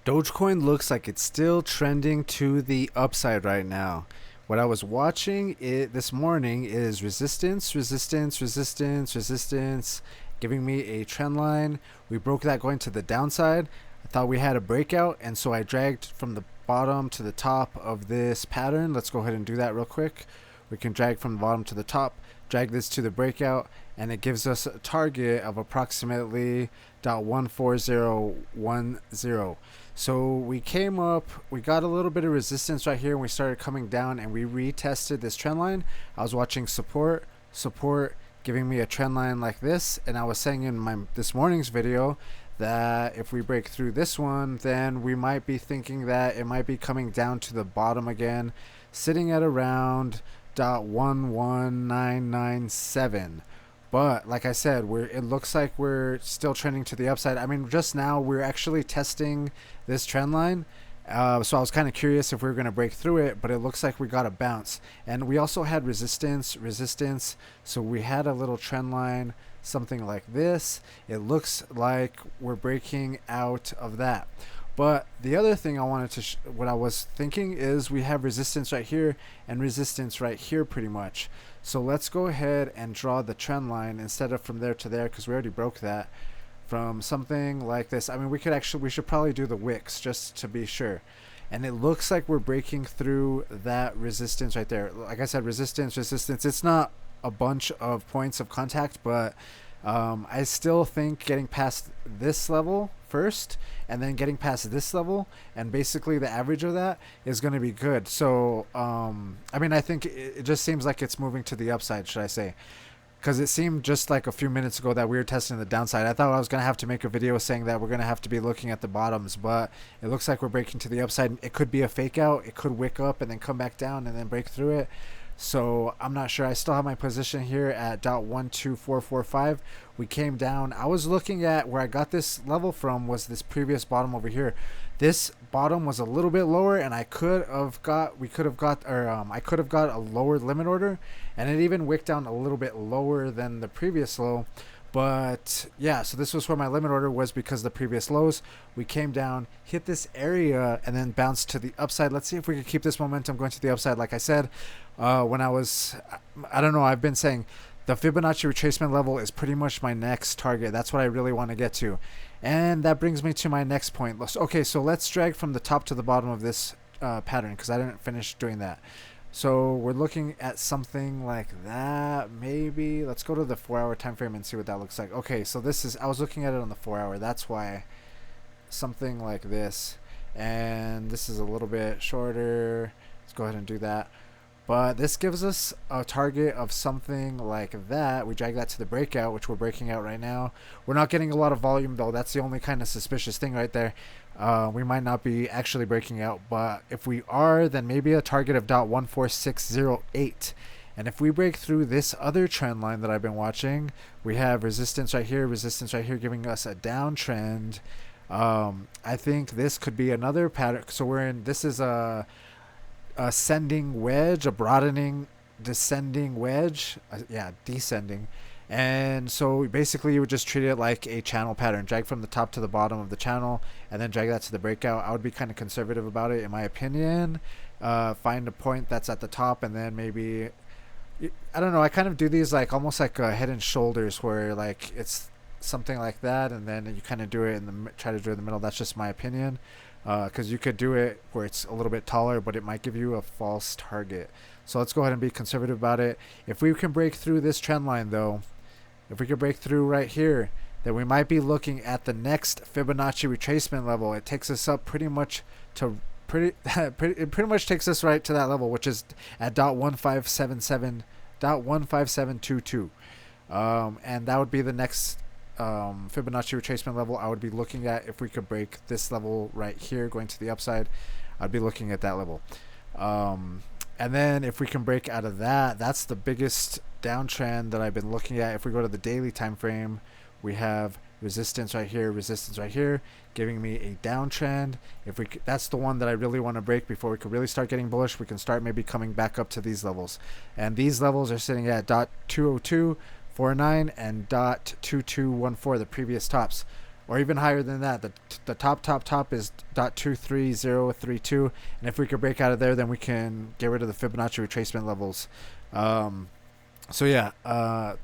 Dogecoin looks like it's still trending to the upside right now. What I was watching this morning is resistance, resistance, resistance, resistance, giving me a trend line. We broke that going to the downside. I thought we had a breakout, and so I dragged from the bottom to the top of this pattern. Let's go ahead and do that real quick. We can drag from the bottom to the top, drag this to the breakout, and it gives us a target of approximately 0.14010. So we came up, we got a little bit of resistance right here, and we started coming down, and we retested this trend line. I was watching support, support, giving me a trend line like this, and I was saying in my this morning's video that if we break through this one, then we might be thinking that it might be coming down to the bottom again, sitting at around 0.11997. But like I said, it looks like we're still trending to the upside. I mean, just now we're actually testing this trend line. So I was kind of curious if we were going to break through it, but it looks like we got a bounce. And we also had resistance, resistance. So we had a little trend line, something like this. It looks like we're breaking out of that. But the other thing I wanted to, what I was thinking is we have resistance right here and resistance right here pretty much. So let's go ahead and draw the trend line instead of from there to there, because we already broke that, from something like this. I mean, we should probably do the wicks just to be sure. And it looks like we're breaking through that resistance right there. Like I said, resistance, resistance. It's not a bunch of points of contact, but I still think getting past this level first and then getting past this level and basically the average of that is going to be good. So I mean, I think it just seems like it's moving to the upside, should I say, because it seemed just like a few minutes ago that we were testing the downside. I thought I was going to have to make a video saying that we're going to have to be looking at the bottoms, but it looks like we're breaking to the upside. It could be a fake out, it could wick up and then come back down and then break through it. So I'm not sure. I still have my position here at 0.12445. We came down. I was looking at where I got this level from was this previous bottom over here. This bottom was a little bit lower, and I could have got a lower limit order, and it even wicked down a little bit lower than the previous low. But yeah, so this was where my limit order was because of the previous lows. We came down, hit this area, and then bounced to the upside. Let's see if we can keep this momentum going to the upside. Like I said, I don't know, I've been saying the Fibonacci retracement level is pretty much my next target. That's what I really want to get to. And that brings me to my next point. Okay, so let's drag from the top to the bottom of this pattern because I didn't finish doing that. So we're looking at something like that, maybe. Let's go to the 4-hour time frame and see what that looks like. Okay, so I was looking at it on the 4-hour. That's why something like this. And this is a little bit shorter. Let's go ahead and do that. But this gives us a target of something like that. We drag that to the breakout, which we're breaking out right now. We're not getting a lot of volume, though. That's the only kind of suspicious thing right there. We might not be actually breaking out, but if we are, then maybe a target of 0.14608. And if we break through this other trend line that I've been watching, we have resistance right here, giving us a downtrend. I think this could be another pattern. So this is a ascending wedge, a broadening descending wedge, descending. And so basically you would just treat it like a channel pattern, drag from the top to the bottom of the channel and then drag that to the breakout. I would be kind of conservative about it in my opinion. Find a point that's at the top and then maybe, I don't know, I kind of do these like almost like head and shoulders where like it's something like that and then you kind of do it try to do it in the middle. That's just my opinion. Because you could do it where it's a little bit taller, but it might give you a false target. So let's go ahead and be conservative about it. If we can break through this trend line, though, if we could break through right here, then we might be looking at the next Fibonacci retracement level. It takes us up pretty much to it pretty much takes us right to that level, which is at 0.157722. And that would be the next Fibonacci retracement level I would be looking at. If we could break this level right here going to the upside, I'd be looking at that level. And then if we can break out of that, that's the biggest downtrend that I've been looking at. If we go to the daily time frame, we have resistance right here, giving me a downtrend. That's the one that I really want to break before we could really start getting bullish. We can start maybe coming back up to these levels, and these levels are sitting at 202.49 and 2214, the previous tops. or even higher than that. The top is 0.23032, and if we could break out of there, then we can get rid of the Fibonacci retracement levels. So yeah,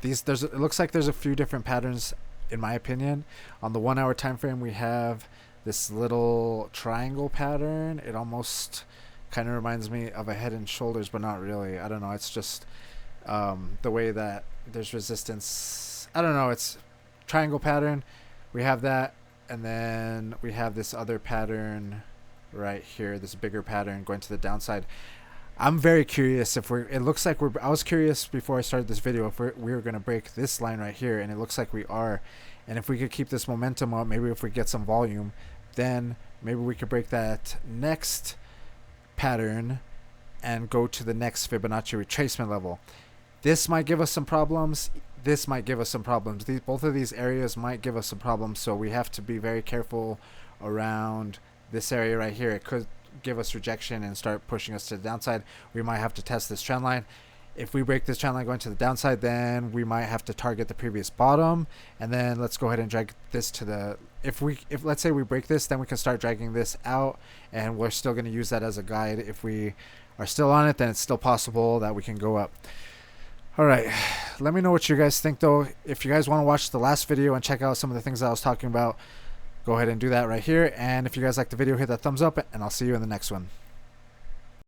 it looks like there's a few different patterns in my opinion. On the 1 hour time frame, we have this little triangle pattern. It almost kind of reminds me of a Head and Shoulders, but not really. I don't know. It's just the way that there's resistance. I don't know. It's triangle pattern. We have that, and then we have this other pattern right here, this bigger pattern going to the downside. I'm very curious if it looks like I was curious before I started this video if we were going to break this line right here, and it looks like we are. And if we could keep this momentum up, maybe if we get some volume, then maybe we could break that next pattern and go to the next Fibonacci retracement level. This might give us some problems. This might give us some problems. Both of these areas might give us some problems, so we have to be very careful around this area right here. It could give us rejection and start pushing us to the downside. We might have to test this trend line. If we break this trend line going to the downside, then we might have to target the previous bottom, and then let's go ahead and drag this to the if let's say we break this, then we can start dragging this out, and we're still going to use that as a guide. If we are still on it, then it's still possible that we can go up. All right, let me know what you guys think though. If you guys want to watch the last video and check out some of the things that I was talking about, go ahead and do that right here. And if you guys like the video, hit that thumbs up, and I'll see you in the next one.